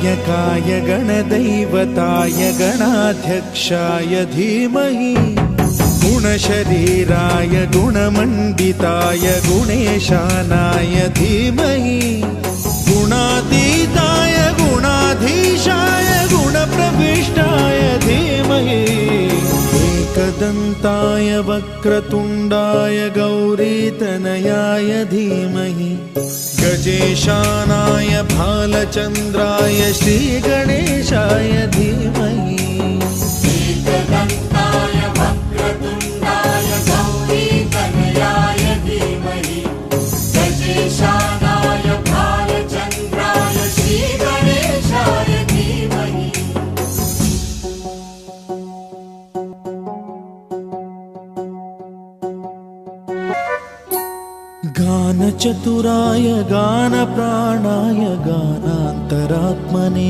गणनायकाय गणदैवताय गणाध्यक्षाय धीमहि गुणशरीराय गुणमण्डिताय गुणेशानाय धीमहि गुणातीताय गुणाधीशाय गुणप्रविष्टाय धीमहि एकदन्ताय वक्रतुण्डाय गौरीतनयाय धीमहि गजेशानाय भालचन्द्राय श्रीगणेशाय धीमहि एकदन्ताय वक्रतुण्डाय गौरीतनयाय धीमहि गजेशानाय भालचन्द्राय श्रीगणेशाय धीमहि गानचतुराय गानप्राणाय गानान्तरात्मने